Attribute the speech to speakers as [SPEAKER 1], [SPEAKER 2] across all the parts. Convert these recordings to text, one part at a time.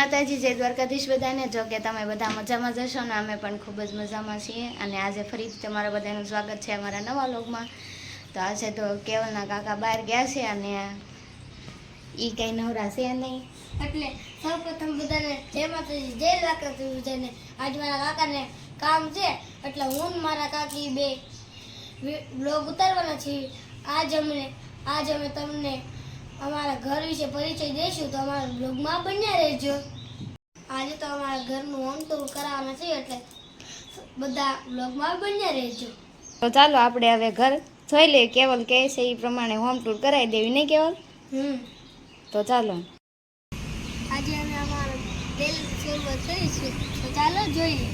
[SPEAKER 1] માતાજી, જય દ્વારકાધીશ બધાને। જો કે તમે બધા મજામાં જશો ને, અમે પણ ખૂબ જ મજામાં છીએ। અને આજે ફરીથી તમારા બધાનું સ્વાગત છે અમારા નવા વ્લોગમાં। તો આજે તો કેવલના કાકા બહાર ગયા છે અને ઈ કઈ નવરા છે નહીં,
[SPEAKER 2] એટલે સૌપ્રથમ બધાને જય માતાજી, જય દ્વારકાધીશ બધાને। આજ મારા કાકાને કામ છે એટલે હું ને મારા કાકી બે વ્લોગ ઉતારવાના છીએ। આજ અમે તમને અમારા ઘર વિશે પરિચય દઈશું, તો અમારા વ્લોગમાં બન્યા રહેજો। આજે તો અમારા ઘરનું હોમ ટૂર કરાવવાના છે એટલે બધા વ્લોગમાં બન્યા રહેજો।
[SPEAKER 1] તો ચાલો આપણે હવે ઘર જોઈ લઈએ। કેવલ કહે છે એ પ્રમાણે હોમ ટૂર કરાવી દેવી, નહીં કેવલ? તો ચાલો
[SPEAKER 2] આજે અમે અમારા દિલ શરૂઆત કરીશું, તો ચાલો જોઈએ।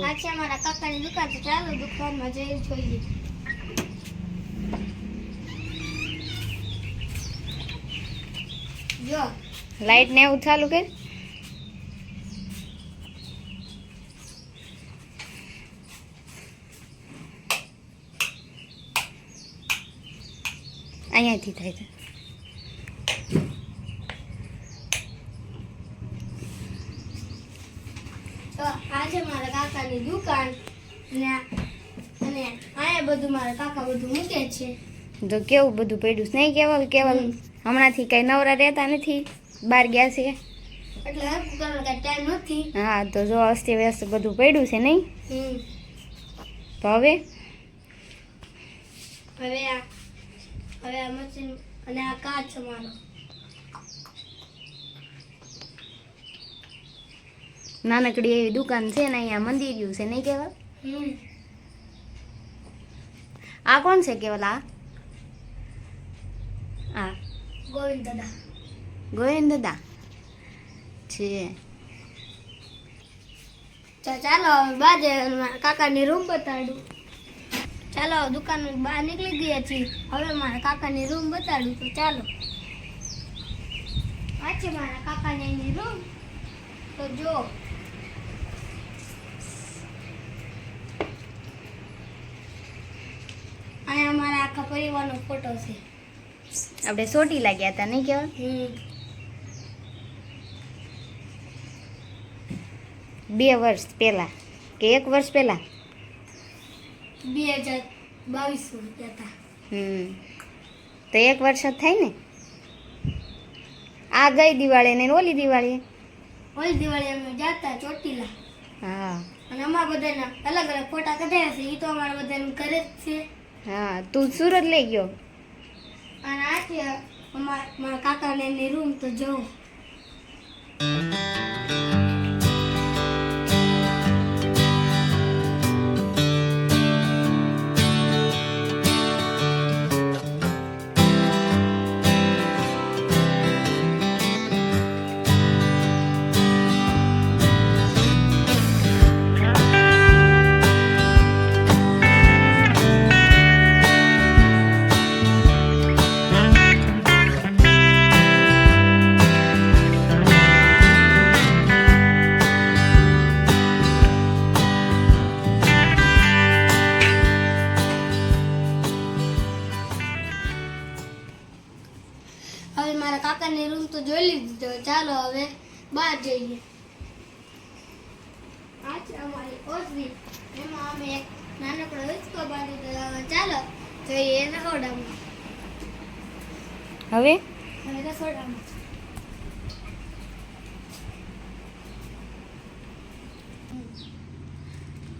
[SPEAKER 2] આ છે અમારા કાકાની દુકાન, તો ચાલો દુકાનમાં જઈ જોઈએ। જો
[SPEAKER 1] લાઈટ ને એવું ચાલુ કર। અહીંયાથી થાય છે।
[SPEAKER 2] તો આજે મારા કાકાની દુકાન અને અહીંયા બધું મારા કાકા બધું મૂકે છે।
[SPEAKER 1] જો કેવું બધું પડ્યું છે, નહીં કેવલ? કેવલ હમણાંથી કઈ નવરા રહેતા નથી, બહાર ગયા છે
[SPEAKER 2] એટલે હેલ્પ કરવાનો કઈ ટાઈમ નથી।
[SPEAKER 1] હા, તો જો અસ્ત વ્યસ્ત બધું પડ્યું છે, નહીં? તો હવે
[SPEAKER 2] આ મશીન અને આ કાચ મારો
[SPEAKER 1] નાનકડી એવી દુકાન છે ને, અહીંયા મંદિર છે, નહીં કેવલ? આ કોણ છે કેવલ? આ
[SPEAKER 2] ગોવિંદ દાદા,
[SPEAKER 1] ગોવિંદ દાદા છે।
[SPEAKER 2] તો ચાલો હવે બહાર મારા કાકાની રૂમ બતાડું। ચાલો દુકાન બહાર નીકળી ગયા છીએ, હવે મારા કાકાની રૂમ બતાડું। તો ચાલો, આ છે મારા કાકાની એની રૂમ, તો જો અહીંયા અમારા આખા પરિવારનો ફોટો છે।
[SPEAKER 1] આપણે સોટી લાગ્યા હતા, નહીં કેવલ? 2 વર્ષ પહેલા કે 1 વર્ષ પહેલા?
[SPEAKER 2] 2022 હતા।
[SPEAKER 1] તો 1 વર્ષ જ થાય ને। આ ગઈ દિવાળી ને ઓલી દિવાળી
[SPEAKER 2] અમે જાતા ચોટીલા,
[SPEAKER 1] હા,
[SPEAKER 2] અને અમારા બધાના અલગ અલગ ફોટા કઢાવ્યા છે। એ તો અમારા બધાનું ઘરે જ છે।
[SPEAKER 1] હા, તું સુરત લઈ ગયો।
[SPEAKER 2] અને આ છે મારા કાકાને એની રૂમ, તો જો હવે મારા કાકાની રૂમ તો જોઈ લીધી, તો ચાલો હવે બહાર જઈએ। આ છે અમારી ઓસરી, એમાં અમે એક નાનકડો હિંચકો બાંધ્યો। તો ચાલો જઈએ રસોડામાં।
[SPEAKER 1] હવે
[SPEAKER 2] રસોડામાં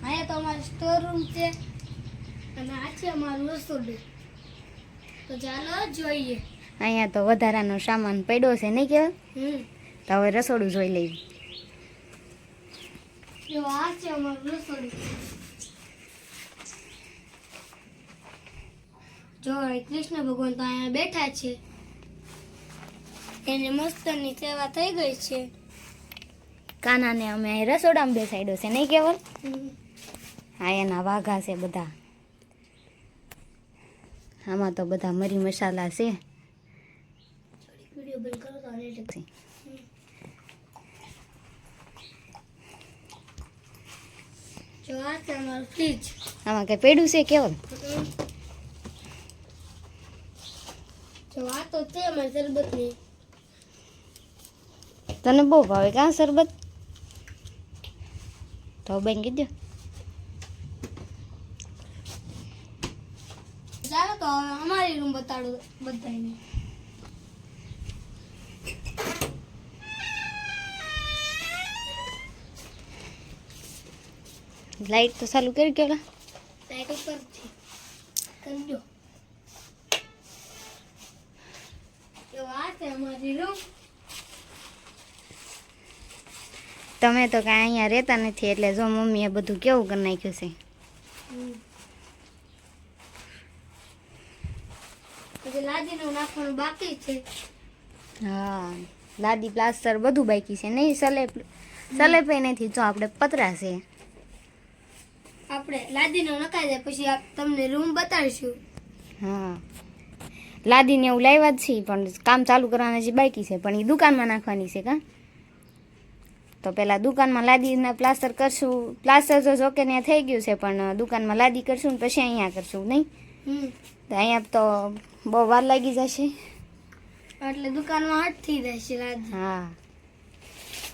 [SPEAKER 2] અહીંયા તો અમારું સ્ટોર રૂમ છે, અને આ છે અમારું રસોડું, તો ચાલો જોઈએ।
[SPEAKER 1] અહીંયા તો વધારાનો સામાન પડ્યો છે, નહીં કેવલ? તો હવે રસોડું જોઈ લેવી।
[SPEAKER 2] જો આ છે અમારું રસોડું, જો કૃષ્ણ ભગવાન તો અહીંયા બેઠા છે, એને મસ્તની સેવા થઈ ગઈ છે।
[SPEAKER 1] કાનાને અમે અહીં રસોડામાં બેસાડ્યો છે, નહીં કેવલ? હા, એના વાઘા છે બધા। આમાં તો બધા મરી મસાલા છે।
[SPEAKER 2] વિડિયો બંધ કરો તો જો આ છે અમારું ફ્રીજ.
[SPEAKER 1] આમાં કઈ પડ્યું છે કેવલ?
[SPEAKER 2] જો આ તો છે અમારી શરબતની.
[SPEAKER 1] તને બહુ ભાવે કાં શરબત? તો બેન કીધું.
[SPEAKER 2] ચાલો તો હવે અમારી રૂમ બતાડું બધાને.
[SPEAKER 1] લાઈટ તો ચાલુ કરી કેવલા?
[SPEAKER 2] લાઈટ ઉપરથી કરજો. જો આ છે અમારી રૂમ.
[SPEAKER 1] તમે તો કાંઈ અહીંયા રહેતા નથી એટલે જો મમ્મીએ બધું કેવું કરી નાખ્યું છે.
[SPEAKER 2] પછી લાદીનું નાખવાનું બાકી છે.
[SPEAKER 1] હા, લાદી પ્લાસ્ટર બધું બાકી છે નહીં. સલેપે નથી, જો આપણે પતરા છે.
[SPEAKER 2] આપણે લાદીનો નખાઈ જાય પછી તમને રૂમ બતાડીશું.
[SPEAKER 1] હા, લાદીને એવું લાવ્યા જ છીએ પણ કામ ચાલુ કરવાના જે બાકી છે પણ એ દુકાનમાં નાખવાની છે કાં. તો પહેલાં દુકાનમાં લાદીના પ્લાસ્ટર કરશું. પ્લાસ્ટર તો જોકે ત્યાં થઈ ગયું છે પણ દુકાનમાં લાદી કરશું ને પછી અહીંયા કરશું નહીં. તો અહીંયા તો બહુ વાર લાગી જશે.
[SPEAKER 2] એટલે દુકાનમાં હટ થઈ જશે લાદી.
[SPEAKER 1] હા,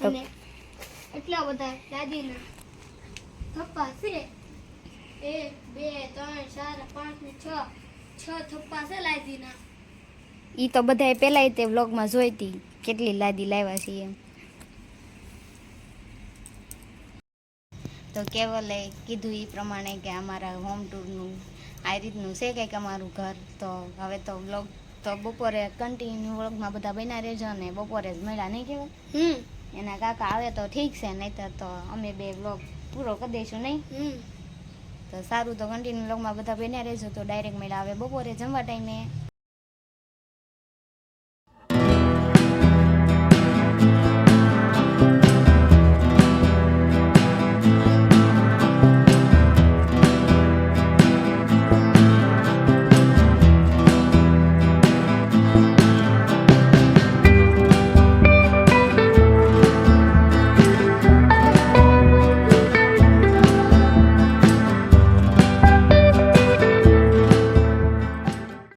[SPEAKER 2] અને એટલા બધા લાદીના થપ્પા છે. 1 2 3 4 5 ને 6 થપ્પા છે લાદીના.
[SPEAKER 1] એ તો બધાએ પહેલાંય તે વ્લોગમાં જોઈ હતી કેટલી લાદી લાવ્યા છીએ એમ. તો કેવલે કીધું એ પ્રમાણે કે અમારા હોમ ટૂરનું આ રીતનું છે કંઈક અમારું ઘર. તો હવે તો વ્લોગ તો બપોરે કન્ટિન્યુ વ્લોગમાં બધા બન્યા રહેજો ને બપોરે જ મળ્યા નહીં કેવલ. એના કાકા આવે તો ઠીક છે, નહીંતર તો અમે બે વ્લોગ પૂરો કરી દઈશું નહીં. તો સારું, તો કન્ટિન્યુ વ્લોગમાં બધા બન્યા રહેજો. તો ડાયરેક્ટ મળ્યા આવે બપોરે જમવા ટાઈમે.